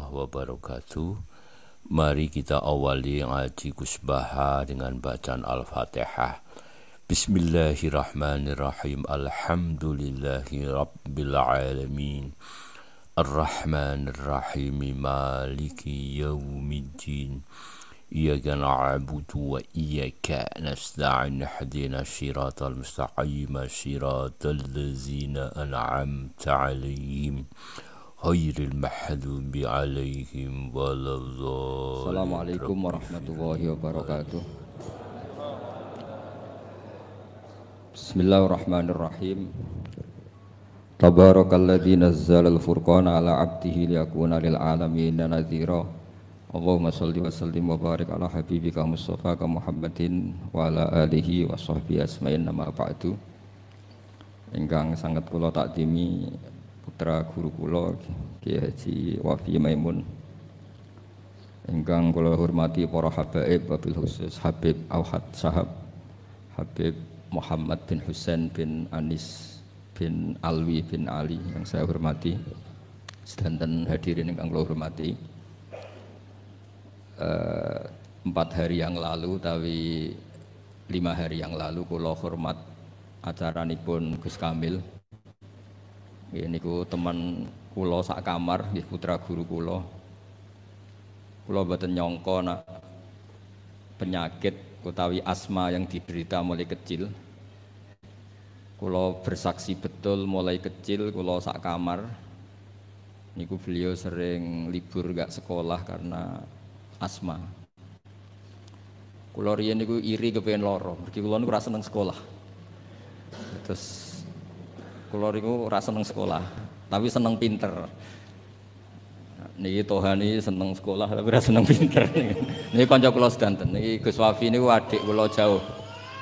warahmatullahi wabarakatuh. Mari kita awali ngaji Kusbaha dengan bacaan Al-Fatihah. Bismillahirrahmanirrahim. Alhamdulillahi rabbil alamin. Ar-Rahmanir-Rahim. Maliki yaumiddin. Iyyaka na'budu wa iyyaka nasta'in. Ihdinash shiratal mustaqim. Shiratal ladzina an'amta 'alaihim ghairil maghdubi 'alaihim waladdallin. Assalamualaikum warahmatullahi wabarakatuh. Bismillahirrahmanirrahim. Tabarakalladzi nazzalal furqana ala 'abdihi liyakuna lil alamin nadhira. Allahumma shalli wa sallim wa barik ala habibika Mustafa Muhammadin wa ala alihi wa sahbihi asma'in nama ba'du. Ingkang sangat kula takdimi putra guru kula Kiai Haji Wafi Maimun. Ingkang kula hormati para habaib wabil khusus Habib Auhad Sahab, Habib Muhammad bin Husain bin Anis bin Alwi bin Ali yang saya hormati, sedanten hadirin ingkang kula hormati. 4 hari yang lalu tapi 5 hari yang lalu kula hormat acaranipun Gus Kamil. Ini ku teman kula sak kamar, putra guru kula. Kula mboten nyangka nak penyakit utawi asma yang diderita mulai kecil. Kula bersaksi betul mulai kecil kula sak kamar. Niku beliau sering libur gak sekolah karena asma. Kula riyen niku iri kepengin loro, mergi kula niku ora seneng sekolah. Terus kula niku ora seneng sekolah, tapi seneng pinter. Niki Tohani seneng sekolah tapi ora seneng pinter. Niki kanca kula sedanten. Niki Gus Wafi niku adik kula jauh.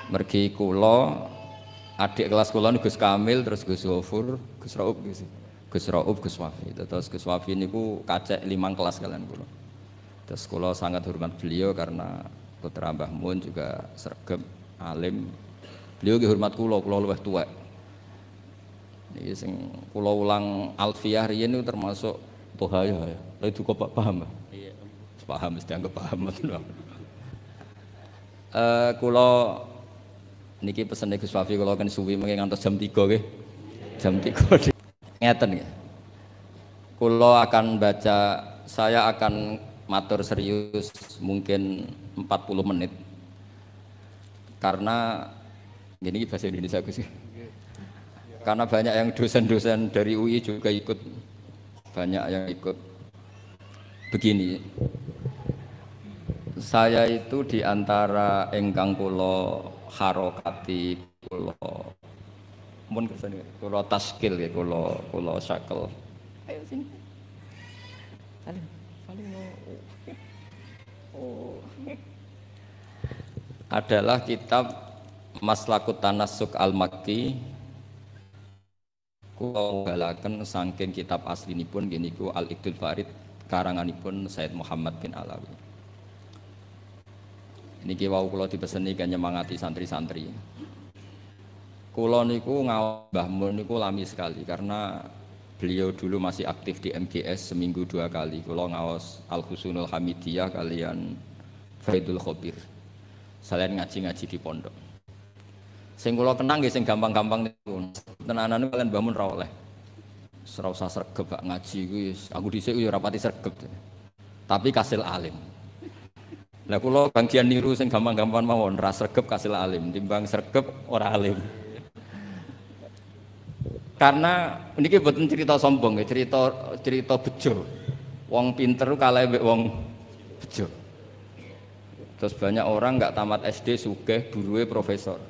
Mergi kula adik kelas kula niku Gus Kamil, terus Gus Ghafur, Gus Raub, Gus Wafi. Terus Gus Wafi niku kacek 5 kelas kalian kula. Terus kula sangat hormat beliau karena putra Mbah Mun juga sregep alim. Beliau nggih hormat kula luwih tuwek. Niki sing kula ulang alfiyah riyen niku termasuk tohaya ya. Lha duka Pak paham, Mbah? Iya. Paham mesti anggap paham tenan. Kula niki pesene Gus Wafi kula kan suwi mengke ngantos jam 3 nggih. Jam 3 ngeten nggih. Kula akan baca, saya akan matur serius mungkin 40 menit. Karena ini bahasa Indonesia Gus. Karena banyak yang dosen-dosen dari UI juga ikut, banyak yang ikut. Begini, saya itu diantara engkang kula harokati, kula mun kersane kula taskil ya, kula syakel. Ayo sini. Salim adalah kitab Maslakut Tanassuk Al-Makki. Kula balaken saking kitab aslinipun niku Al-Iqdul Farid karanganipun Said Muhammad bin Alawi. Niki wau kula dipeseni kan nyemangati santri-santri. Kula niku ngaos Mbah Mun niku lami sekali karena beliau dulu masih aktif di MGS, seminggu 2 kali. Kula ngaos Al-Husunul Hamidiyah kalian Faidul Khobir. Selain ngaji-ngaji di pondok. Sing kula kenang nggih sing gampang-gampang niku. Tenanan kalian Mbah Mun ra oleh. Ora usah sregep gak ngaji kuwi. Aku dhisik yo ora pati sregep. Tapi kasil alim. Lah kula bagian niru sing gampang-gampang mawon, ra sregep kasil alim, timbang sregep ora alim. Karena niki mboten cerita sombong ya, cerita bejo. Wong pinter kalah mbek wong bejo. Terus banyak orang enggak tamat SD sugih buruwe profesor.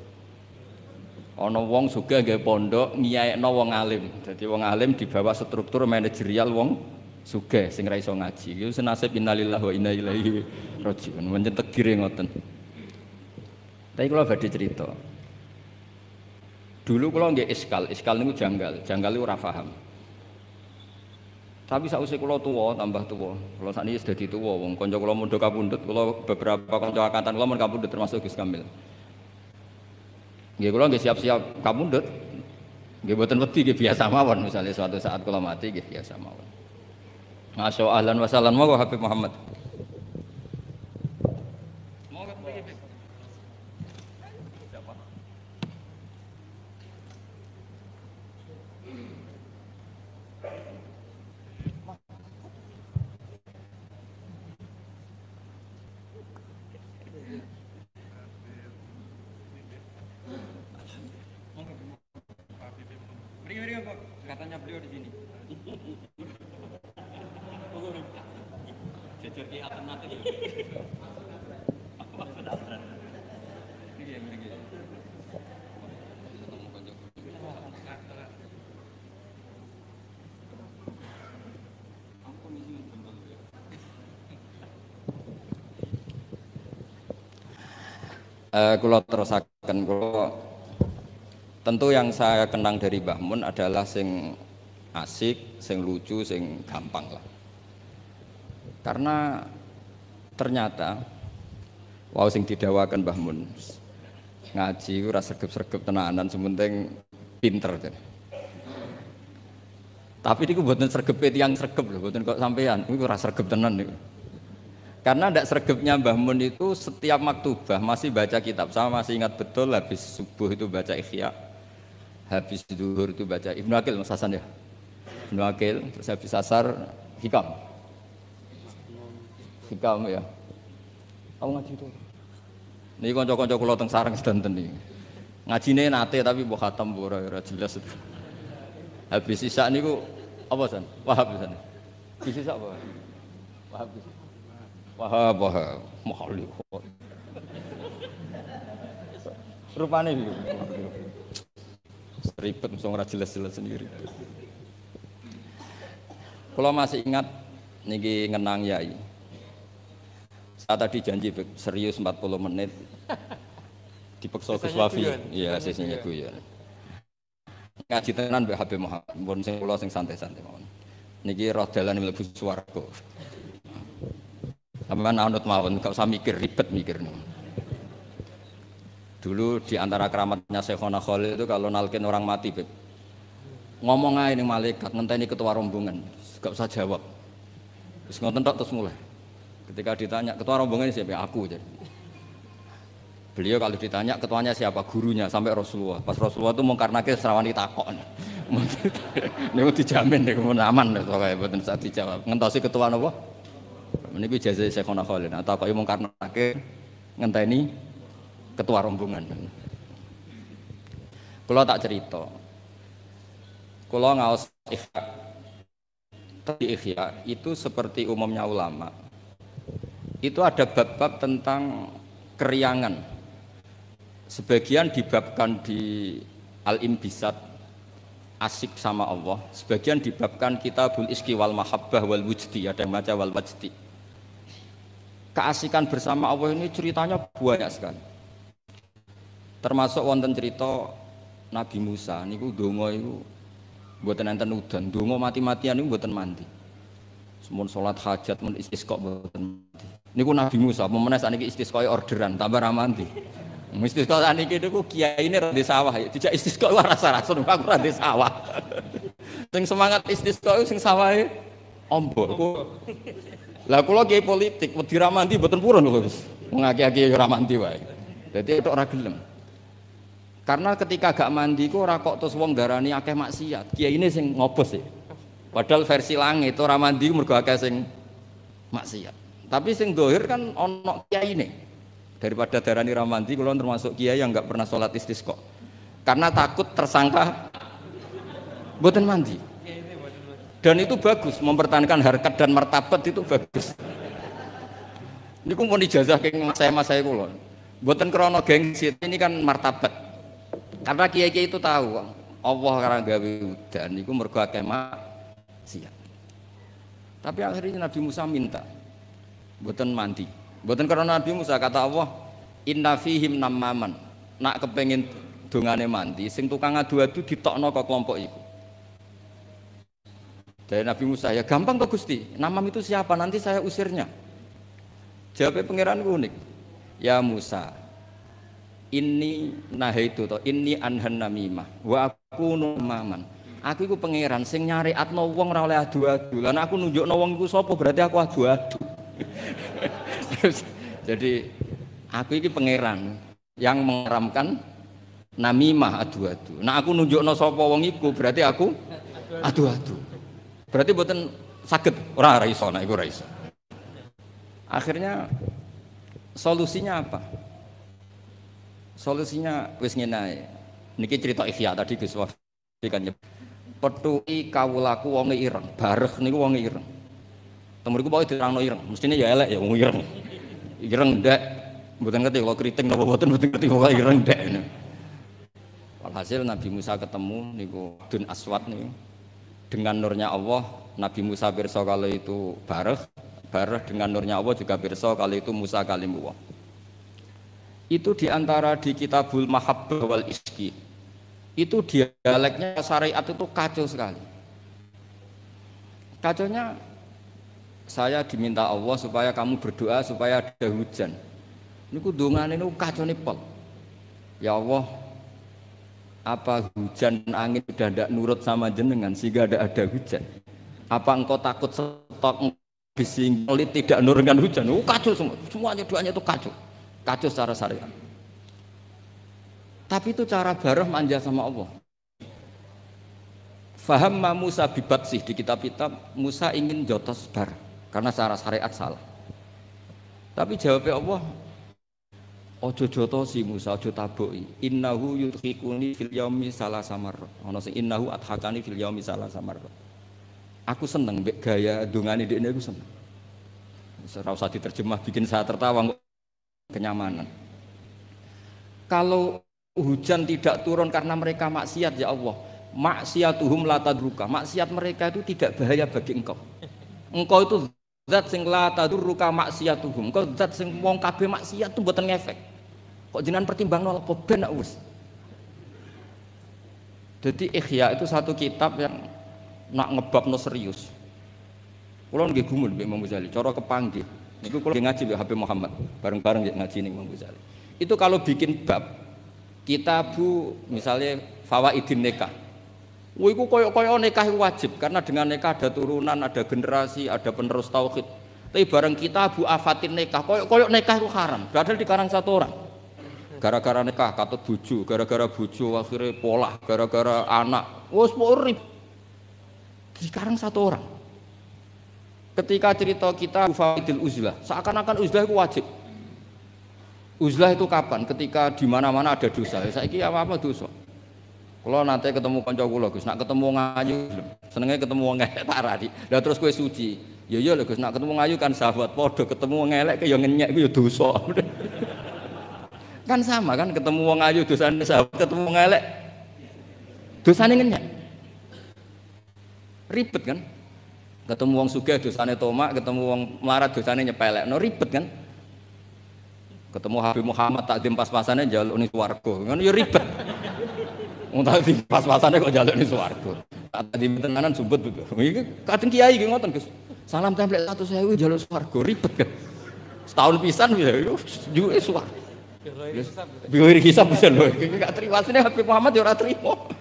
Ana wong sugih nggawe pondok ngiyaekno wong alim. Dadi wong alim di bawah struktur manajerial wong sugih sing ra iso ngaji. Iku senasib innalillahi wa inna ilaihi rajiun. Mencen tegire ngoten. Tapi kula badhe cerita. Dulu kula nggih iskal niku janggal niku ora paham. Tapi sausé kula tuwa, tambah tuwa. Kula sakniki wis dadi tuwa, wong kanca kula mondok kapundhut, kula beberapa kanca angkatan kula mun kapundhut termasuk Gus Kamil. Nggih kula nggih siap-siap kapundhut. Nggih mboten wedi nggih biasa mawon, misalnya suatu saat kula mati nggih biasa mawon. Masya Allah, ahlan wa sahlan. Monggo Habib Muhammad. Katanya beliau di sini. Jujur ki alternatif. Kula terusaken kula tentu yang saya kenang dari Mbah Mun adalah sing asik, sing lucu, sing gampang lah. Karena ternyata wow sing didawakan Mbah Mun ngaji ora sregep-sregep tenanan, sementing pinter. Tapi niku mboten sregepe tiyang sregep lho, mboten kok sampean. Niku ora sregep tenan niku. Karena ndak sregepnya Mbah Mun itu setiap maktubah masih baca kitab. Saya masih ingat betul habis subuh itu baca Ikhya, habis zuhur itu baca Ibnu Aqil Mas Hasan ya. Ibnu Aqil, terus habis asar Hikam. Hikam ya. Aku ngaji itu. Niki kanca-kanca kula teng sareng sedanten niki. Ngajine nate tapi mbok khatam ora jelas. Habis Isya niku apa San? Wahab San. Habis Isya apa? Wahab. Wahab, mahal. Rupane iki. Ribet mesti ora jelas-jelas sendiri. Kalau masih ingat niki ngenang yai. Saya tadi janji serius 40 menit. Dipeksa Gus Wafi. Iya, sesinya guyon. Ngaji tenan Mbak Habib Muhammad. Mun sing kula sing santai-santai mawon. Niki roh dalan mlebu swarga. Sampeyan anut mawon, gak usah mikir ribet mikir. Dulu di antara keramatnya Syekhona Khalil itu kalau nalkin orang mati, Beb. Ngomong aja ning malaikat, ngenteni ketua rombongan, gak usah jawab. Terus ngoten tok terus mulai. Ketika ditanya, ketua rombongan siapa? Aku jadi. Beliau kalau ditanya ketuanya siapa? Gurunya sampai Rasulullah. Pas Rasulullah itu mengkarnake serawani takok. Niku dijamin niku aman pokoke mboten usah dijawab. Ngentosi ketua napa? Niku ijazah Syekhona Khalil. Atau kok mengkarnake ngenteni ketua rombongan. Kula tak cerita. Kula ngaos Ikhya itu seperti umumnya ulama. Itu ada bab-bab tentang keriangan. Sebagian dibabkan di Al-Imbisat asik sama Allah, sebagian dibabkan Kitabul Iski wal Mahabbah wal Wujdi, ada yang baca wal Wajdi. Keasikan bersama Allah ini ceritanya banyak sekali. Termasuk wonten cerita Nabi Musa niku donga iku mboten enten udan, donga mati-matian niku mboten mandi. Semun salat hajat mun istisqa mboten mandi. Niku Nabi Musa, pemene sakniki istisqa orderan tambah ra mandi. Istisqa sakniki niku kiyaine ra di sawah, dijak istisqa rasa-rasa aku ra di sawah. Sing semangat istisqa sing sawahe ombo. Lah kula kiai politik wedi ra mandi mboten purun lho Gus. Wong akeh-akeh ora mandi wae. Dadi tok ora gelem. Karena ketika gak mandi ku ora kok terus wong darani akeh maksiat. Kiyaine sing ngobos sih. Padahal versi langit ora mandi mergo akeh sing maksiat. Tapi sing dohir kan ono kiyaine. Daripada darani ra mandi kula termasuk kiai yang enggak pernah sholat istisqa. Karena takut tersangka mboten mandi. Dan itu bagus, mempertahankan harkat dan martabat itu bagus. Ini ku mau ijazah ke mas saya kula. Mboten krana gengsi, ini kan martabat. Karena kiai-kiai itu tahu Allah karena gawe udan niku mergo akeh maksiat. Tapi akhirnya Nabi Musa minta mboten mandi. Mboten karena Nabi Musa kata Allah, "Inna fihim namaman." Nak kepengin dongane mandi, sing tukang adu-adu ditokno ke kelompok iku. Dari Nabi Musa, ya gampang toh Gusti, namam itu siapa? Nanti saya usirnya. Jawabnya pangeran unik. Ya Musa, ini nahaitu to, ini anhan namimah, wa aku namaman. Aku iku pangeran sing nyariatno wong ora oleh adu-adu. Lah aku nunjukno wong iku sapa berarti aku adu-adu. Jadi aku iki pangeran yang mengharamkan namimah adu-adu. Nah aku nunjukno sapa wong iku berarti aku adu-adu. Berarti mboten saged ora iso nek iku ora iso. Akhirnya solusinya apa? Solusinya wis ngene ae. Niki cerita Ihya tadi Gus Wafi kan petuki kawulaku wonge ireng, bareh niku wonge ireng. Temuriku pokoke diterangno ireng, mestine ya elek ya wong ireng. Ireng ndak, mboten ngerti kalau kriting napa mboten ngerti pokoke ireng ndak. Alhasil Nabi Musa ketemu niku Dun Aswad niku. Dengan nurnya Allah, Nabi Musa pirsa kalau itu bareh dengan nurnya Allah juga pirsa kalau itu Musa kalimullah. Itu diantara di Kitabul Mahabbah wal Iski. Itu dialeknya syariat itu kacau sekali. Kacaunya saya diminta Allah supaya kamu berdoa supaya ada hujan. Niku dongane niku kacau pol. Ya Allah, apa hujan dan angin sudah tidak nurut sama jenengan sehingga ada hujan? Apa engkau takut stok bising tidak nurunkan hujan? Kacau semua. Semuanya doanya itu kacau. Kacau secara syariat. Tapi itu cara bareh manja sama Allah. Faham Musa bibatsih di kitab-kitab Musa ingin jotos bar karena secara syariat salah. Tapi jawabnya Allah, ojo jotosi Musa, ojo taboki. Innahu yudhikuni fil yaumi salasa marra. Ono sing innahu adhakani fil yaumi salasa marra. Aku seneng mbek gaya dongane dekne aku seneng. Ora usah diterjemah bikin saya tertawa kenyamanan. Kalau hujan tidak turun karena mereka maksiat ya Allah, maksiatuhum la tadruka, maksiat mereka itu tidak bahaya bagi engkau. Engkau itu zat sing la tadruka maksiatuhum, engkau zat sing wong kabeh maksiat itu mboten ngefek. Kok jenengan pertimbangno apa ben wis. Jadi Ihya itu satu kitab yang nak ngebabno serius. Kula nggih gumun mbek Imam Ghazali, cara kepanggih. Niku kula ngaji mbek Habib Muhammad, bareng-bareng ngaji ning Imam Ghazali. Itu kalau bikin bab Kitabu misalnya Fawaidin Nikah. Iku koyo nikah wajib karena dengan nikah ada turunan, ada generasi, ada penerus tauhid. Tapi bareng Kitabu Afatin Nikah, koyo nikah itu haram. Padahal dikarang satu orang. Gara-gara nikah katut bojo, gara-gara bojo akhirnya polah, gara-gara anak. Wes urip. Dikarang satu orang. Ketika cerita kita Fawaidil Uzlah, seakan-akan uzlah itu wajib. Uzlah itu kapan? Ketika di mana-mana ada dosa. Saiki apa dosa? Kalau nanti ketemu kanca kula Gus, nak ketemu ngayu, senenge ketemu wong elek paradi. Lah terus kowe suci. Ya iya lho Gus, nak ketemu ngayu kan sahabat padha, ketemu wong elek ya ngenyek iku ya dosa. Kan sama kan ketemu wong ayu dosane sahabat, ketemu wong elek dosane ngenyek. Ribet kan? Ketemu wong sugih dosane tomak, ketemu wong melarat dosane nyepelekno, ribet kan? Ketemu Habib Muhammad takdim pas-pasane njaluk ning swarga. Kan ya ribet. Wong takdim pas-pasane kok njaluk ning swarga. Takdim tenanan sumbut betul. Iki kadang kiai ki ngoten, Gus. Salam templek 100.000 njaluk swarga, ribet kan. Setahun pisan bisa juke swarga. Biar hisab bisa lho. Iki gak terima asline Habib Muhammad ya ora trimo.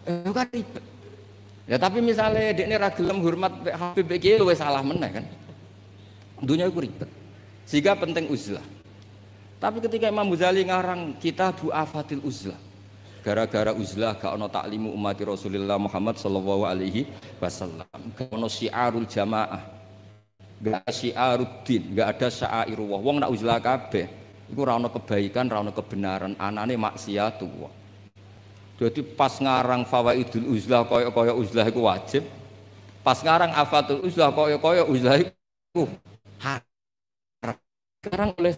Kan ribet. Ya tapi misalnya dekne ra gelem hormat Habib iki luwih salah meneh kan. Dunia iku ribet. Sehingga penting uzlah. Tapi ketika Imam Ghazali ngarang Kitabu Afatil Uzlah, gara-gara uzlah gak ono taklimu umat Rasulullah Muhammad sallallahu alaihi wasallam, gak ono syiarul jamaah, gak ada syiaruddin, gak ada syairullah. Wong nak uzlah kabeh iku ora ono kebaikan, ora ono kebenaran, anane maksiatullah. Jadi pas ngarang Fawaidul Uzlah kaya-kaya uzlah iku wajib, pas ngarang Afatul Uzlah kaya-kaya uzlah iku sekarang oleh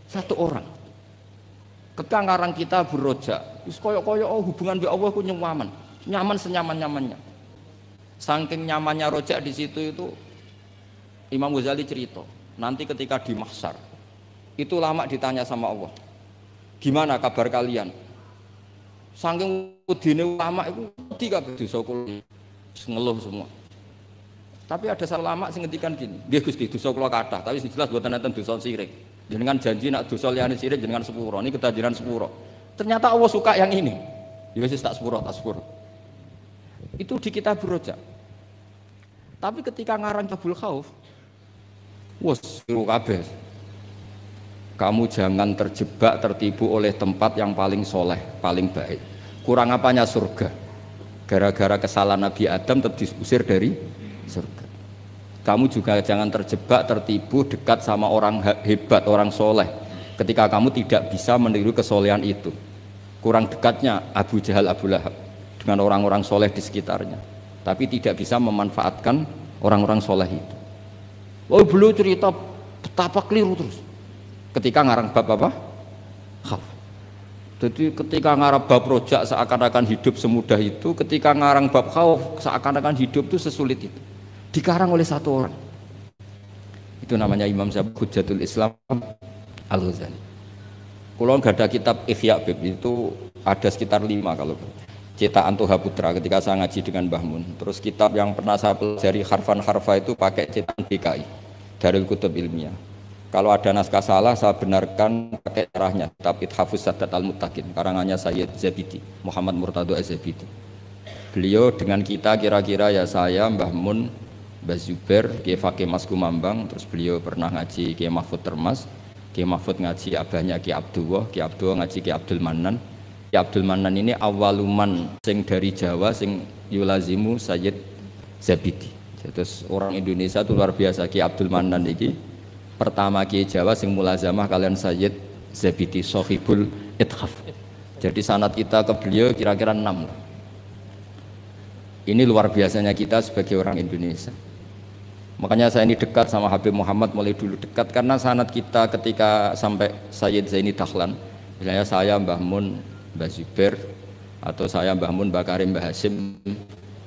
satu orang. Ketika ngarang kita Roja, wis koyo-koyo hubungan dengan Allah ku nyaman senyaman-nyamannya. Saking nyamannya Roja di situ itu Imam Ghazali cerita, nanti ketika di mahsyar itu lama ditanya sama Allah, gimana kabar kalian? Saking udine ulama itu wedi kabeh dosa kula, ngeluh semua. Tapi ada ulama sing ngendikan gini, nggih Gusti dosa kula kathah, tapi sing jelas mboten enten dosa sirik. Jenengan janji nak dosa liyane sirik jenengan sepuro, niki ketajiran sepuro. Ternyata Allah suka yang ini. Ya wis tak sepuro, tak sepuro. Itu di Kitabur Rojak. Tapi ketika ngarang Kitabul Khauf, wes suruh kabeh. Kamu jangan terjebak, tertipu oleh tempat yang paling soleh, paling baik. Kurang apanya surga? Gara-gara kesalahan Nabi Adam terusir dari surga. Kamu juga jangan terjebak, tertipu, dekat sama orang hebat, orang soleh. Ketika kamu tidak bisa meniru kesolehan itu. Kurang dekatnya Abu Jahal, Abu Lahab dengan orang-orang soleh di sekitarnya. Tapi tidak bisa memanfaatkan orang-orang soleh itu. Oh, beliau cerita betapa keliru terus. Ketika ngarang bab apa? Khauf. Jadi ketika ngarang bab rojak seakan-akan hidup semudah itu, ketika ngarang bab khauf seakan-akan hidup itu sesulit itu. Dikarang oleh satu orang. Itu namanya Imam Hujjatul Islam Al-Ghazali. Kalau nggak ada kitab Ihya Bib itu ada sekitar 5 kalau cetakan Toha Putra ketika saya ngaji dengan Mbah Mun. Terus kitab yang pernah saya pelajari harfan harfa itu pakai cetakan DKI Darul Kutub Ilmiah. Kalau ada naskah salah saya benarkan pakai caranya kitab Ithafus Sadat Al-Muttaqin karangannya Sayyid Zabidi Muhammad Murtado Az-Zabidi. Beliau dengan kita kira-kira ya saya Mbah Mun, Mbah Zubair, Kiai Fakih Mas Kumambang, terus beliau pernah ngaji Kiai Mahfud Termas, Kiai Mahfud ngaji abahnya Kiai Abdullah ngaji Kiai Abdul Manan. Kiai Abdul Manan ini awaluman sing dari Jawa sing yulazimu Sayyid Zabidi. Terus orang Indonesia itu luar biasa. Kiai Abdul Manan ini pertama Kiai Jawa sing mulazamah kalian Sayyid Zabidi Sohibul Ithaf. Jadi sanad kita ke beliau kira-kira 6. Ini luar biasanya kita sebagai orang Indonesia. Makanya saya ini dekat sama Habib Muhammad mulai dulu dekat karena sanad kita ketika sampai Sayyid Zaini Dahlan, misalnya saya Mbah Mun, Mbah Zubair, atau saya Mbah Mun, Mbah Karim, Mbah Hasim,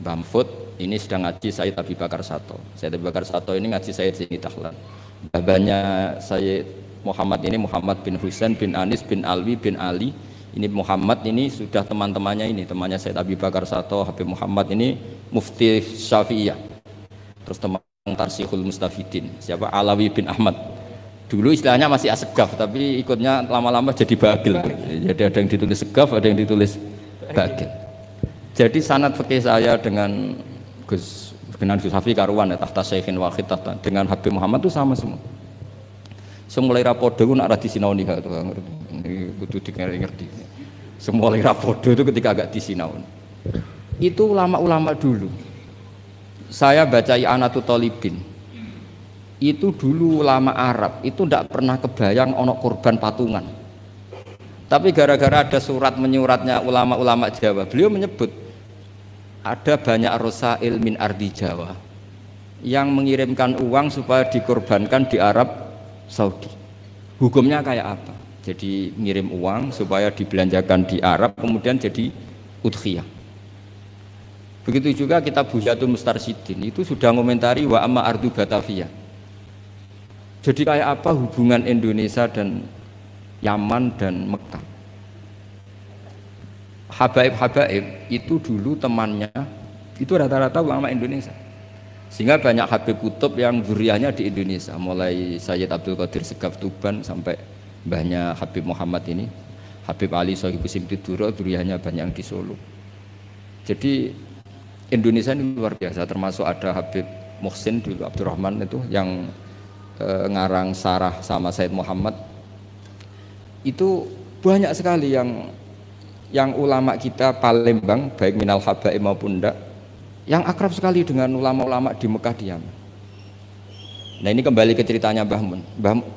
Mbah Mahfud, ini sedang ngaji Sayyid Abi Bakar Sato. Sayyid Abi Bakar Sato ini ngaji Sayyid Zaini Dahlan. Babanya Sayyid Muhammad ini Muhammad bin Husain bin Anis bin Alwi bin Ali. Ini Muhammad ini sudah teman-temannya ini, temannya Sayyid Abi Bakar Sato, Habib Muhammad ini Mufti Syafi'iyah. Terus teman Tarsihul Mustafidin, siapa Alawi bin Ahmad. Dulu istilahnya masih asegaf, tapi ikutnya lama-lama jadi bagil. Jadi ada yang ditulis segaf, ada yang ditulis bagil. Jadi sanad fikih saya dengan Gus Hafi karuan ya tahta Syekhin Wahid tahta dengan Habib Muhammad itu sama semua. Semulai rapodo nak ra disinaoni ha ngerti. Kudu ngerti. Semulai rapodo itu ketika agak disinaoni. Itu ulama-ulama dulu. Saya baca I'anatul Thalibin. Itu dulu ulama Arab itu tidak pernah kebayang ono korban patungan. Tapi gara-gara ada surat menyuratnya ulama-ulama Jawa, beliau menyebut ada banyak rosail min ardi Jawa yang mengirimkan uang supaya dikorbankan di Arab Saudi. Hukumnya kayak apa? Jadi ngirim uang supaya dibelanjakan di Arab kemudian jadi udhiyah. Begitu juga kitab Buhyatul Mustarsyidin itu sudah komentari wa amma ardu Batavia. Jadi kayak apa hubungan Indonesia dan Yaman dan Mekah. Habaib-habaib itu dulu temannya itu rata-rata ulama Indonesia. Sehingga banyak Habib Kutub yang zuriyahnya di Indonesia, mulai Sayyid Abdul Qadir Segaf Tuban sampai banyak Habib Muhammad ini, Habib Ali Sohibu Simtiduro, zuriyahnya banyak yang di Solo. Jadi Indonesia ini luar biasa, termasuk ada Habib Muhsin dulu Abdurrahman itu yang ngarang sarah sama Said Muhammad. Itu banyak sekali yang ulama kita Palembang baik minal habaib maupun enggak yang akrab sekali dengan ulama-ulama di Mekah di Yaman. Nah ini kembali ke ceritanya Mbah Mun.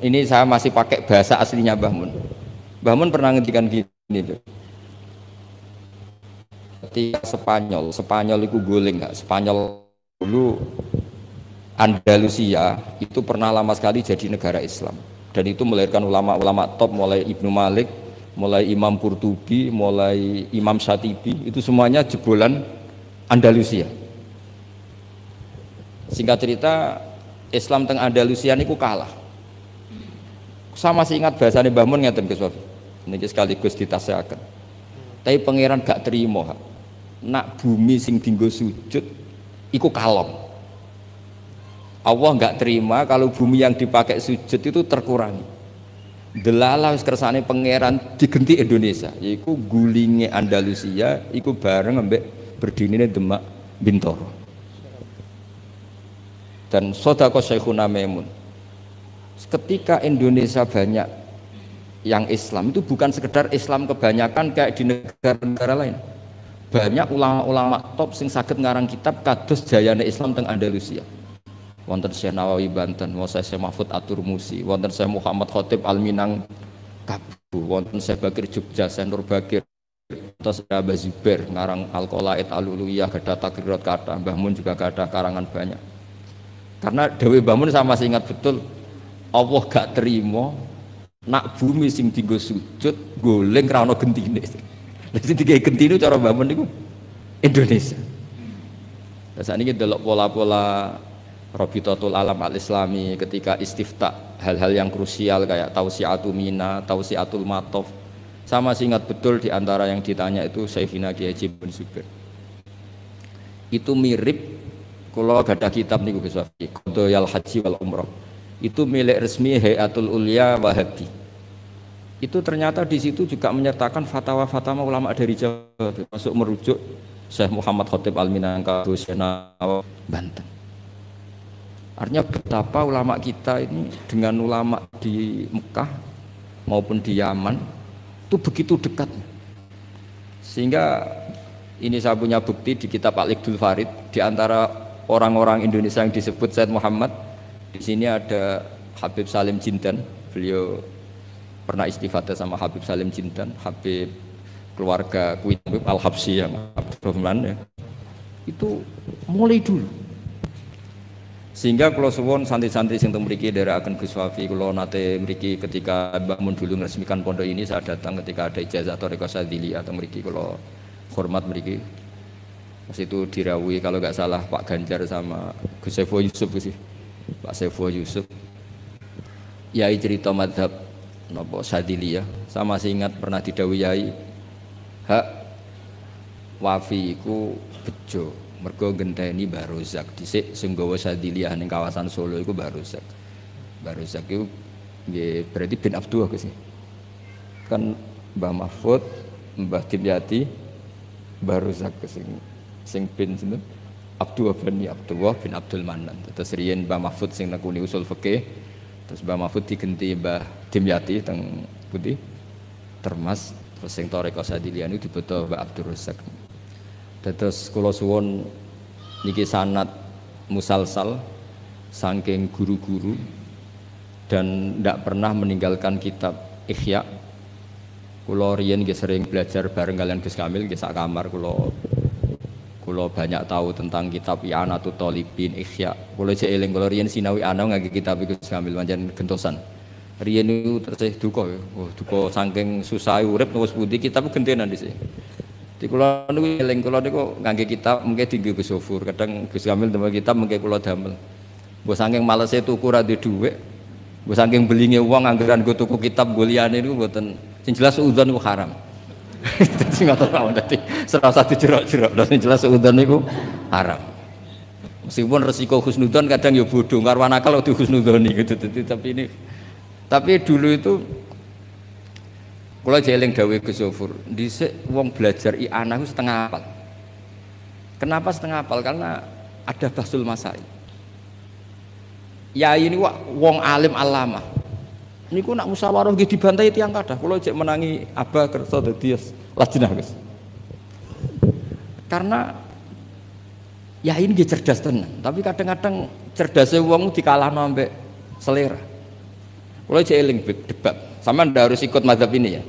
Ini saya masih pakai bahasa aslinya Mbah Mun. Mbah Mun pernah ngendikan gini tuh. Ketika Spanyol itu guling nggak? Spanyol dulu Andalusia itu pernah lama sekali jadi negara Islam dan itu melahirkan ulama-ulama top mulai Ibnu Malik, mulai Imam Qurtubi, mulai Imam Syatibi itu semuanya jebolan Andalusia. Singkat cerita Islam teng Andalusia niku kalah. Saya masih ingat bahasane Mbah Mun ngeten Gus Wafi. Niki sekaligus ditasehaken. Tapi pangeran gak terima. Nak bumi sing dinggo sujud iku kalong. Allah gak terima kalau bumi yang dipakai sujud itu terkurangi. Delala wis kersane pangeran digenti Indonesia, yaiku gulinge Andalusia iku bareng ambek berdinine Demak Bintoro. Dan Sodaqah Syekhuna Maimun, ketika Indonesia banyak yang Islam itu bukan sekedar Islam kebanyakan kayak di negara-negara lain. Banyak ulama-ulama top sing saged ngarang kitab kados jayane Islam teng Andalusia. Wonten Syekh Nawawi Banten, wonten Syekh Mahfud At-Turmusi, wonten Syekh Muhammad Khatib Al-Minangkabau, wonten Syekh Bakir Jogja, Syekh Nur Bakir, terus Abah Zubair ngarang Al-Qalaid Al-Uluyah, gadah takrirat kata, Mbah Mun juga gadah karangan banyak. Karena Dewi Mbah Mun saya masih ingat betul, Allah gak terima nak bumi sing dienggo sujud goleng ra ono gentine. Lah sing digawe gentine cara Mbah Mun niku Indonesia. Lah sakniki delok pola-pola Rabitatul Alam Al-Islami ketika istiftah hal-hal yang krusial kayak Tausiatul Mina, Tausiatul Matof. Saya masih ingat betul di antara yang ditanya itu Syekhina Kiai Haji bin Zubair. Itu mirip kalau ada kitab niku Gus Wafi, Qadayal Haji wal Umrah. Itu milik resmi Hayatul Ulya Wahabi. Itu ternyata di situ juga menyertakan fatwa-fatwa ulama dari Jawa, termasuk merujuk Syekh Muhammad Khatib Al-Minangkabau, Syekh Nawawi Banten. Artinya betapa ulama kita ini dengan ulama di Mekah maupun di Yaman itu begitu dekat. Sehingga ini saya punya bukti di kitab Al-Iqdul Farid, di antara orang-orang Indonesia yang disebut Said Muhammad, di sini ada Habib Salim Jinten. Beliau pernah istifadah sama Habib Salim Jinten, Habib keluarga Kuwait Al-Habsyi yang Abdurrahman ya. Itu mulai dulu. Sehingga kalau suwon santri-santri sing teng mriki dherekaken Gus Wafi, kula nate mriki ketika Mbah Mun dulu meresmikan pondok ini, saya datang ketika ada ijazah Thariqah Sadziliyah teng mriki, kula hormat mriki. Pas itu dirawuhi kalau nggak salah Pak Ganjar sama Gus Saiful Yusuf sih. Pak Saiful Yusuf. Yai cerita mazhab napa Sadziliyah. Saya masih ingat pernah didhawuhi Yai, hak Wafi iku bejo. Mergo genteni Mbah Rozak dhisik sing gawa Sadziliyah ning kawasan Solo iku Mbah Rozak. Mbah Rozak iku nggih berarti bin Abdullah sih. Kan Mbah Mahfud, Mbah Dimyati, Mbah Rozak sing bin sinten? Abdullah bin Abdul Manan. Terus riyen Mbah Mahfud sing nekuni usul fikih, terus Mbah Mahfud digenti Mbah Dimyati teng pundi? Termas, terus sing Thariqah Sadziliyah niku dibeto Mbah Abdul Rozak. Terus kula suwun niki sanad musalsal saking guru-guru dan ndak pernah meninggalkan kitab Ihya. Kula riyen nggih sering belajar bareng kalian Gus Kamil nggih sak kamar, kula banyak tahu tentang kitab I'anatut Thalibin Ihya. Kula jek eling kula riyen sinau ana ngangge kitab Gus Kamil pancen gentosan. Riyen niku terus duka ya. Duka saking susah urip wis pundi kitab gentenan dhisik. Di kula niku eling kula niku ngangge kitab mengke dienggo Gus Sofur, kadang Gus Kamil damel kitab mengke kula damel. Mbok saking malese tuku ra duwe dhuwit, mbok saking belinge wong anggaran go tuku kitab go liyane niku mboten. Sing jelas udzon niku haram. Dadi ngoten mawon dadi serasa dijerok-jerok, sing jelas udzon niku haram. Meskipun resiko husnudzon kadang ya bodoh, karwan akal di husnudzoni gitu. Tapi dulu itu kalau jeling dawuh Gus Sofur, dhisik wong belajar i'anah setengah hafal. Kenapa setengah hafal? Karena ada bahsul masail. Ya ini wong alim alamah. Niku nak musyawarah nggih dibantai tiyang kathah. Kula jek menangi Abah kersa dadi lajnah, Gus. Karena ya ini nggih cerdas tenan, tapi kadang-kadang cerdasnya wong dikalahno ambek selera. Kula jek eling debat. Sampean ndak harus ikut mazhab ini ya.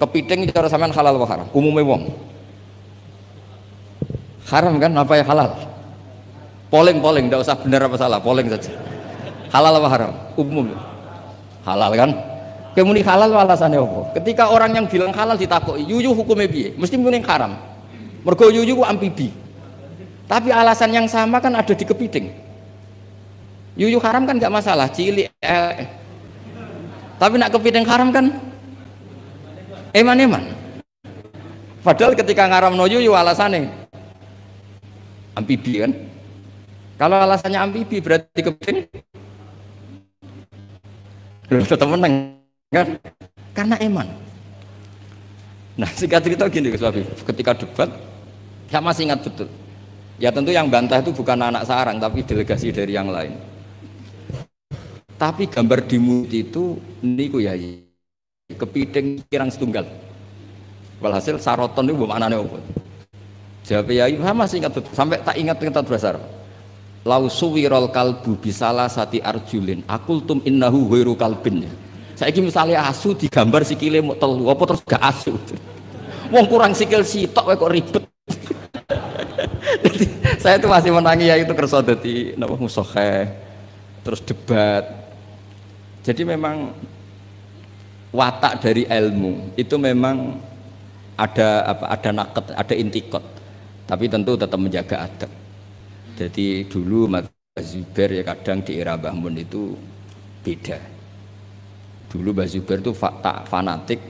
Kepiting cara sampean halal apa haram? Umumnya wong. Haram kan apa ya halal? Polling ndak usah benar apa salah, polling saja. Halal apa haram? Umum. Halal kan? Kemuni halal alasannya apa? Ketika orang yang bilang halal ditakoki, yuyu hukumnya piye? Mesti muni haram. Mergo yuyu ku amfibi. Tapi alasan yang sama kan ada di kepiting. Yuyu haram kan enggak masalah, cilik tapi nak kepiting haram kan eman-eman. Padahal ketika ngaram no yuyu alasannya amfibi kan. Kalau alasannya amfibi berarti kepiting tetap menang kan? Karena eman. Nah singkat cerita gini Gus Habib, ketika debat saya masih ingat betul. Ya tentu yang bantah itu bukan anak sarang tapi delegasi dari yang lain. Tapi gambar di muti itu niku ya kepiting kirang setunggal. Walhasil saroton itu maknane apa? Jawab ya masih ingat sampai tak ingat besar. Lau suwirol kalbu bisalah sati arjulin akultum innahu ghairu kalbin. Saiki misalnya asu digambar sikile mok telu apa terus gak asu. Wong kurang sikil sitok kok ribet. Jadi, saya itu masih menangi ya itu kersa dadi napa musokheh terus debat. Jadi memang watak dari ilmu itu memang ada apa ada naket, ada intikot. Tapi tentu tetap menjaga adab. Jadi dulu Mbah Zubair ya kadang di era Mbah Mun itu beda. Dulu Mbah Zubair itu tak fanatik.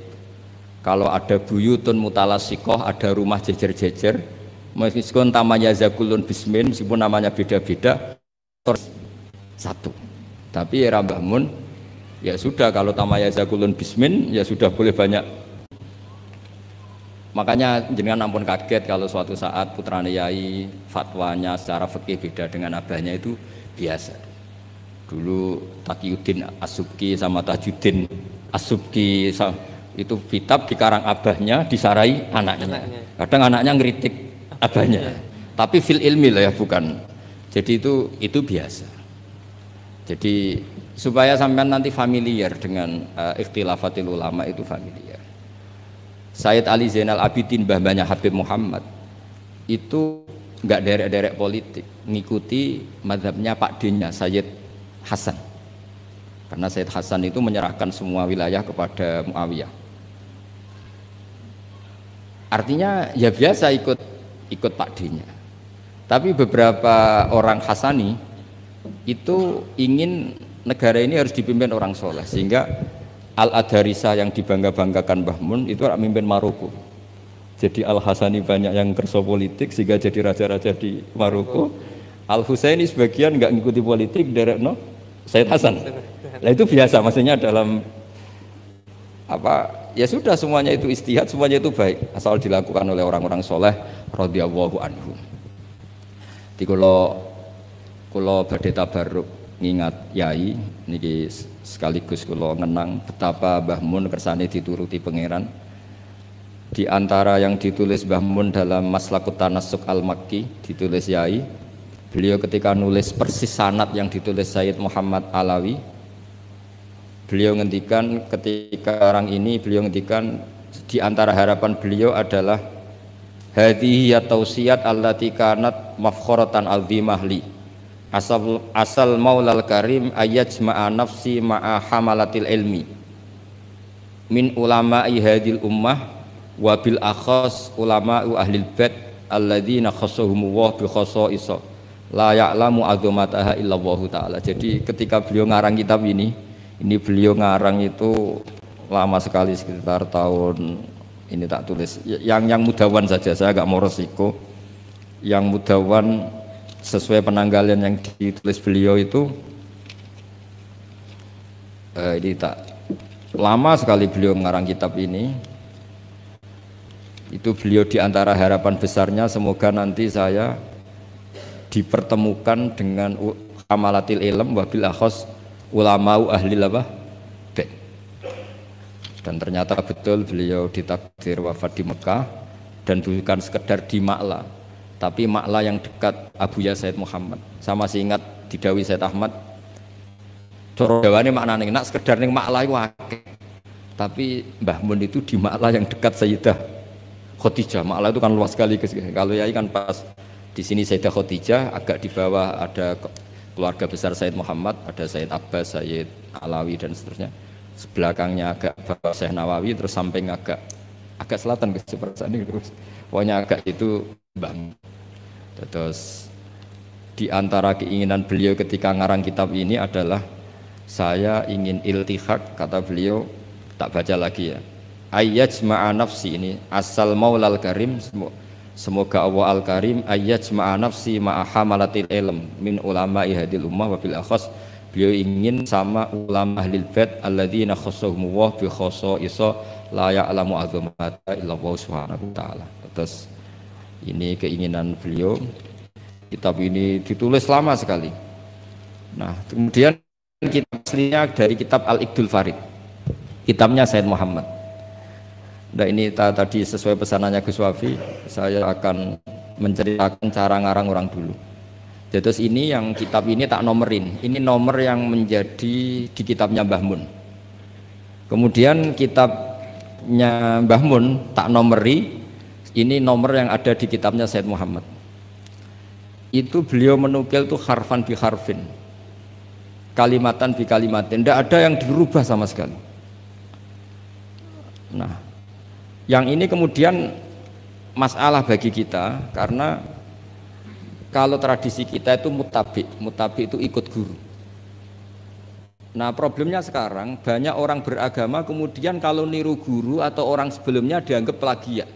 Kalau ada buyutun mutalasikoh, ada rumah jejer-jejer, meskipun namanya Zakulun Bismin, meskipun namanya beda-beda, satu. Tapi era Mbah Mun ya sudah kalau namanya Zakulun Bismin ya sudah boleh banyak. Makanya jenengan ampun kaget kalau suatu saat putrane yai fatwanya secara fikih beda dengan abahnya itu biasa. Dulu Taqiyuddin As-Subki sama Tajuddin As-Subki itu kitab dikarang abahnya disarai anaknya. Kadang anaknya ngeritik abahnya. Tapi fil ilmi lah ya bukan. Jadi itu biasa. Jadi supaya sampean nanti familiar dengan ikhtilafatil ulama itu familiar. Sayyid Ali Zainal Abidin mbah-mbahnya Habib Muhammad itu enggak derek-derek politik, ngikuti mazhabnya Pak D-nya Sayyid Hasan. Karena Sayyid Hasan itu menyerahkan semua wilayah kepada Muawiyah. Artinya ya biasa ikut Pak D-nya. Tapi beberapa orang Hasani itu ingin negara ini harus dipimpin orang soleh sehingga Al-Adarisa yang dibangga-banggakan Mbah Mun itu mimpin Maroko. Jadi Al-Hasani banyak yang kerso politik sehingga jadi raja-raja di Maroko. Al-Husaini sebagian nggak ngikuti politik derekno Sayyid Hasan. Nah itu biasa maksudnya dalam apa ya sudah semuanya itu istihad, semuanya itu baik asal dilakukan oleh orang-orang soleh radhiyallahu anhum. Di kula badhe tabarruk ngingat yai niki sekaligus kula ngenang betapa Mbah Mun kersane dituruti pangeran. Di antara yang ditulis Mbah Mun dalam Maslakut Tanassuk Al-Makki ditulis yai, beliau ketika nulis persis sanad yang ditulis Sayyid Muhammad Alawi, beliau ngendikan ketika orang ini beliau ngendikan di antara harapan beliau adalah hadhihi ya tausiyat allati kanat mafkharatan azimah li asal maulal karim ayajma'a nafsi ma'a hamalatil ilmi min ulama'i hadil ummah wa bil akhas ulama'u ahlil bait alladzina khassahumullah bi khassa'isa la ya'lamu azamataha illallah taala. Jadi ketika beliau ngarang kitab ini beliau ngarang itu lama sekali sekitar tahun ini tak tulis yang mudawan saja, saya agak mau resiko yang mudawan sesuai penanggalan yang ditulis beliau itu ini tak lama sekali beliau mengarang kitab ini. Itu beliau diantara harapan besarnya semoga nanti saya dipertemukan dengan amalatil ilm wabil akhos ulama'u ahli labah. Dan ternyata betul beliau ditakdir wafat di Mekah dan bukan sekedar di Ma'la tapi Ma'la yang dekat Abuya Sayyid Muhammad. Sama masih ingat didawi Sayyid Ahmad coro dawane maknane nak sekedar ning Ma'la iku akeh. Tapi Mbah Mun itu di Ma'la yang dekat Sayyidah Khadijah. Ma'la itu kan luas sekali kalau yai kan pas di sini Sayyidah Khadijah, agak di bawah ada keluarga besar Sayyid Muhammad, ada Sayyid Abbas, Sayyid Alawi dan seterusnya. Sebelakangnya agak bawah Syekh Nawawi, terus samping agak selatan ke seperti ini terus. Pokoknya agak itu Bang. Terus di antara keinginan beliau ketika ngarang kitab ini adalah saya ingin iltihaq, kata beliau, tak baca lagi ya. Ayyajma'a nafsi ini asal maulal karim, semoga Allah al-karim ayyajma'a nafsi ma'a hamalatil ilm min ulama'i hadil ummah wa bil akhas. Beliau ingin sama ulama ahlil bait alladzina khassahumullah bi khassa'isa la ya'lamu azamata illallah subhanahu wa ta'ala. Terus ini keinginan beliau Kitab ini ditulis lama sekali. Nah, kemudian kitab aslinya dari kitab Al-Iqdul Farid, kitabnya Said Muhammad. Nah, ini tadi sesuai pesanannya Gus Wafi, saya akan menceritakan cara ngarang orang dulu. Jadi terus ini yang kitab ini tak nomerin, ini nomor yang menjadi di kitabnya Mbah Mun. Kemudian kitabnya Mbah Mun tak nomeri, ini nomor yang ada di kitabnya Said Muhammad. Itu beliau menukil tuh harfan bi harfin, kalimatan bi kalimatin, tidak ada yang dirubah sama sekali. Nah, yang ini kemudian masalah bagi kita, karena kalau tradisi kita itu mutabi itu ikut guru. Nah, problemnya sekarang banyak orang beragama kemudian kalau niru guru atau orang sebelumnya dianggap plagiat.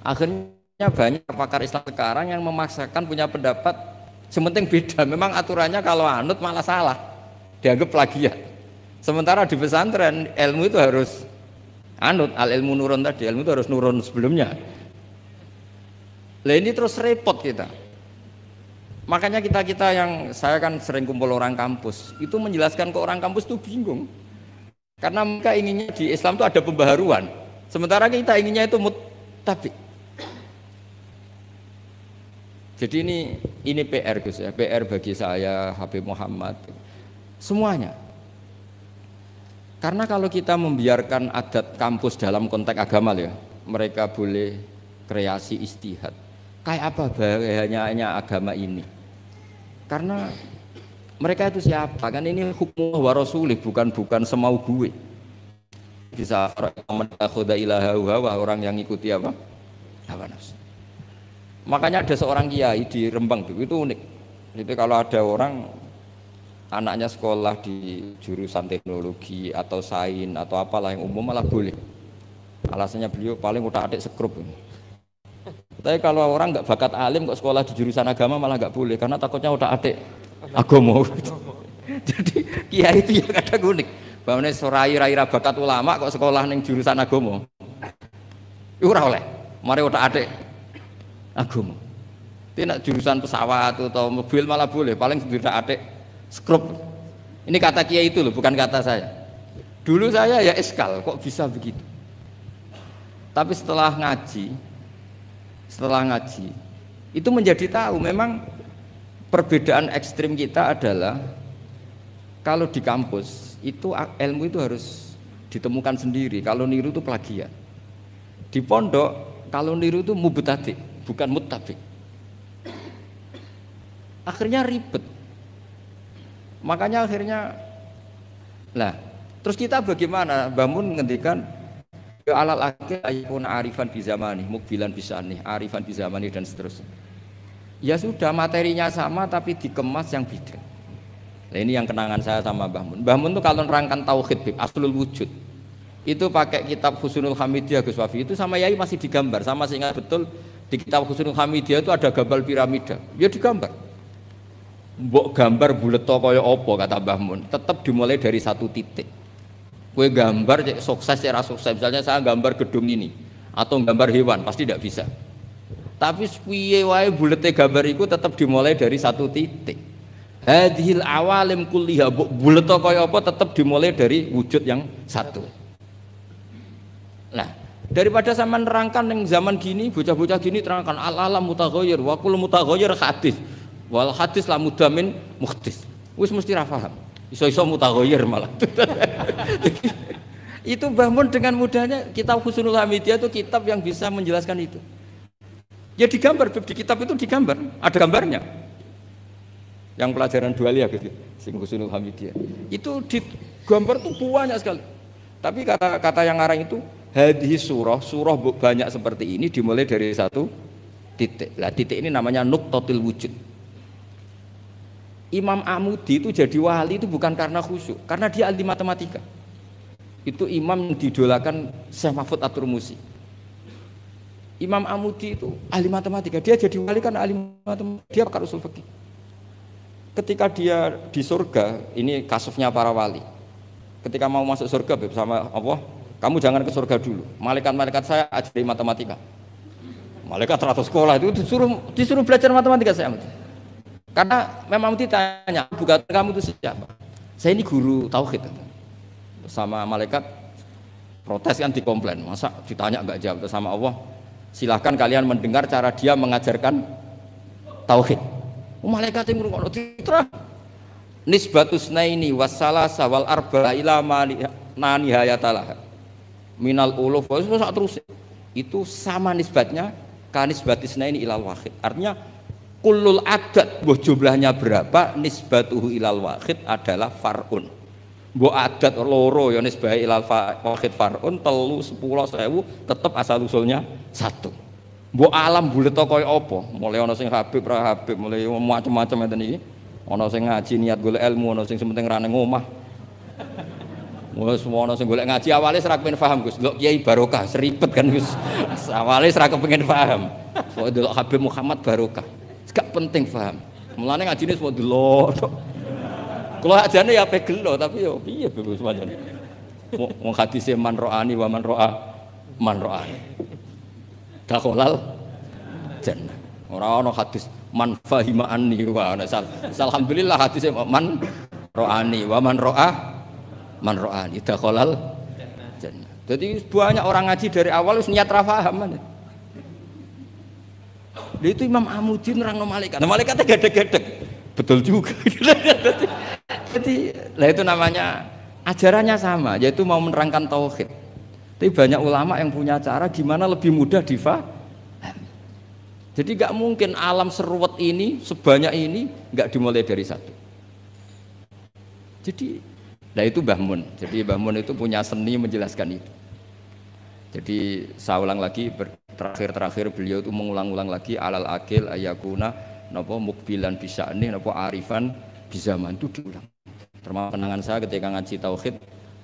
Akhirnya banyak pakar Islam sekarang yang memaksakan punya pendapat sementing beda, memang aturannya kalau anut malah salah, dianggap plagiat. Sementara di pesantren ilmu itu harus anut, al ilmu nurun tadi, ilmu itu harus nurun sebelumnya. Lah ini terus repot kita. Makanya kita yang saya kan sering kumpul orang kampus, itu menjelaskan ke orang kampus itu bingung. Karena mereka inginnya di Islam itu ada pembaharuan, sementara kita inginnya itu mutabi. Jadi ini PR Gus ya, PR bagi saya, Habib Muhammad, semuanya. Karena kalau kita membiarkan adat kampus dalam konteks agama ya, mereka boleh kreasi istihad. Kayak apa bahayanya agama ini? Karena mereka itu siapa? Kan ini hukum wa rasulih, bukan semau gue. Bisa menakhuda ilaha orang yang ikuti apa? Hawa nafsu. Makanya ada seorang kiai di Rembang itu unik. Jadi kalau ada orang anaknya sekolah di jurusan teknologi atau sains atau apalah yang umum malah boleh. Alasannya beliau paling utak-atik sekrup. Tapi kalau orang nggak bakat alim kok sekolah di jurusan agama malah nggak boleh karena takutnya utak-atik agama. Jadi kiai itu ya kadang unik. Bahwa rai-rai bakat ulama kok sekolah ning jurusan agama. Iku ora oleh. Mari utak-atik agama. Tidak jurusan pesawat atau mobil malah boleh, paling tidak atik skrup. Ini kata kiai itu loh, bukan kata saya. Dulu saya ya eskal, kok bisa begitu. Tapi setelah ngaji itu menjadi tahu memang perbedaan ekstrim kita adalah kalau di kampus itu ilmu itu harus ditemukan sendiri. Kalau niru itu plagiat. Di pondok kalau niru itu mubtadi, bukan muttabi. Akhirnya ribet. Makanya akhirnya terus kita bagaimana? Bangun ngendikan ya alal akhir ayun arifan bi zamani, mukbilan bisani, arifan bi zamani dan seterusnya. Ya sudah materinya sama tapi dikemas yang beda. Nah, ini yang kenangan saya sama Mbah Mun. Mbah Mun tuh kalau nerangkan tauhid aslul wujud. Itu pakai kitab Husnul Hamidiyah Gus Wafi, itu sama Yai masih digambar, sama saya ingat betul di kitab Husnul Hamidiyah itu ada gambar piramida, ya digambar. Mbok gambar bulet kaya apa kata Mbah Mun, tetap dimulai dari satu titik. Kue gambar sukses ya sukses, misalnya saya gambar gedung ini atau gambar hewan pasti tidak bisa. Tapi piye wae bulete gambar itu tetap dimulai dari satu titik. Hadhil awalim kulliha bulet kaya apa tetap dimulai dari wujud yang satu. Nah, daripada sama nerangkan yang zaman gini, bocah-bocah gini terangkan al-alam mutaghayyir wa kullu mutaghayyir hadis. Wal hadis la mudamin muhdis. Wis mesti ra paham. Iso-iso mutaghayyir malah. Itu Mbah Mun dengan mudahnya kitab Husnul Hamidiyah itu kitab yang bisa menjelaskan itu. Ya digambar di kitab itu digambar, ada gambarnya. Yang pelajaran dualiyah gitu, sing Husnul Hamidiyah. Itu digambar tuh banyak sekali. Tapi kata yang ngarang itu hadis surah banyak seperti ini dimulai dari satu titik. Lah titik ini namanya nuqtatul wujud. Imam Amudi itu jadi wali itu bukan karena khusyuk, karena dia ahli matematika. Itu imam yang didolakan Syekh Mahfud At-Turmusi. Imam Amudi itu ahli matematika, dia jadi wali kan ahli matematika, dia pakar usul fikih. Ketika dia di surga, ini kasusnya para wali. Ketika mau masuk surga bersama Allah, kamu jangan ke surga dulu. Malaikat-malaikat saya ajari matematika. Malaikat teratur sekolah itu disuruh belajar matematika saya. Karena memang ditanya, bukan kamu itu siapa? Saya ini guru tauhid. Sama malaikat protes kan dikomplain, masa ditanya enggak jawab. Sama Allah, silahkan kalian mendengar cara dia mengajarkan tauhid. Malaikat yang ngurung titra nisbatus naini wassalasa wal arba ila nani hayatalah minal uluf terus itu sama nisbatnya kanisbatis naini ilal wahid. Artinya kullul adat jumlahnya berapa nisbatuhu ilal wahid adalah far'un. Mbok adat loro ya nisbah ilal wahid far'un 3 10 1000 tetep asal usulnya 1. Mbok alam bulet kaya apa? Mulai ana sing Habib ra Habib, mulai macam-macam ngeten iki. Ana sing ngaji niat golek ilmu, ana sing penting ra ning omah. Wes ana sing golek ngaji awale ora kepengin paham Gus. Delok Kiai barokah seribet kan Gus. Awale ora kepengin paham. Kok delok Habib Muhammad barokah. Gak penting paham. Mulane ngajine semua delok. Kalau ajane ya pegelo tapi yo piye Bapak semanjan. Wong hadise man ro'ani wa man ro'a man ro'ani. Dakhalal jannah. Ora ana hadis man fahima anni wa ana alhamdulillah hadise man ro'ani wa man ro'a man ro'ani dakhalal jannah. Jadi banyak orang ngaji dari awal wis niat ra paham. Itu Imam Amuddin orang malaikat. Malaikatnya gedek-gedek. Betul juga. Jadi, lah itu namanya ajarannya sama, yaitu mau menerangkan tauhid. Tapi banyak ulama yang punya cara gimana lebih mudah difaham. Jadi nggak mungkin alam seruat ini sebanyak ini nggak dimulai dari satu. Jadi, lah itu Mbah Mun. Jadi Mbah Mun itu punya seni menjelaskan itu. Jadi saya ulang lagi terakhir beliau itu mengulang-ulang lagi alal akil ayakuna napa mukbilan bisya'ni napa arifan bizaman itu diulang. Termasuk penangan saya ketika ngaji tauhid,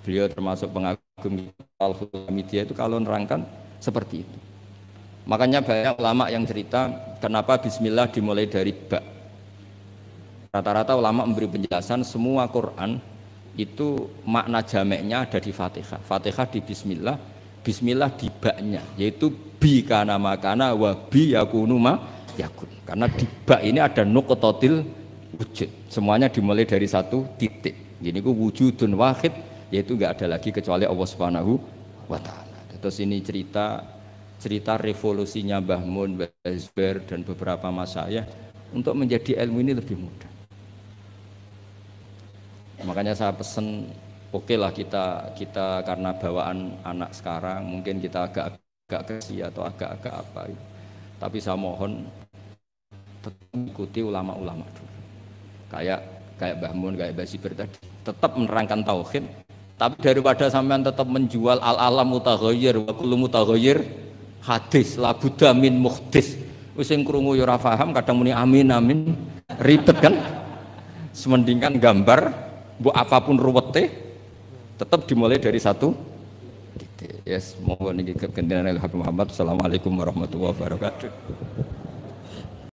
beliau termasuk pengagum Al-Hamidiyah itu kalau nerangkan seperti itu. Makanya banyak ulama yang cerita kenapa bismillah dimulai dari ba. Rata-rata ulama memberi penjelasan semua Quran itu makna jameknya ada di Fatihah. Fatihah di bismillah, bismillah di ba-nya, yaitu bi kana makana wa bi yakunu ma yakun. Karena di ba ini ada nuqtatil wujud. Semuanya dimulai dari satu titik. Jadi ku wujudun wahid, yaitu enggak ada lagi kecuali Allah Subhanahu wa taala. Terus ini cerita revolusinya Mbah Mun, Mbah Zubair dan beberapa masyayikh untuk menjadi ilmu ini lebih mudah. Makanya saya pesan oke lah kita karena bawaan anak sekarang mungkin kita agak kesi atau agak apa itu. Tapi saya mohon tetap ikuti ulama-ulama dulu. Kayak Mbah Mun, kayak Mbah Zubair tadi, tetap menerangkan tauhid. Tapi daripada sampean tetap menjual al-alam mutaghayyir wa kullu mutaghayyir hadis la budda min muhdis. Wis sing krungu ya ora paham, kadang muni amin amin, ribet kan? Semendingan gambar mbok apapun ruwete tetap dimulai dari satu titik. Yes, mohon niki kegendenan Habib Muhammad. Assalamualaikum warahmatullahi wabarakatuh.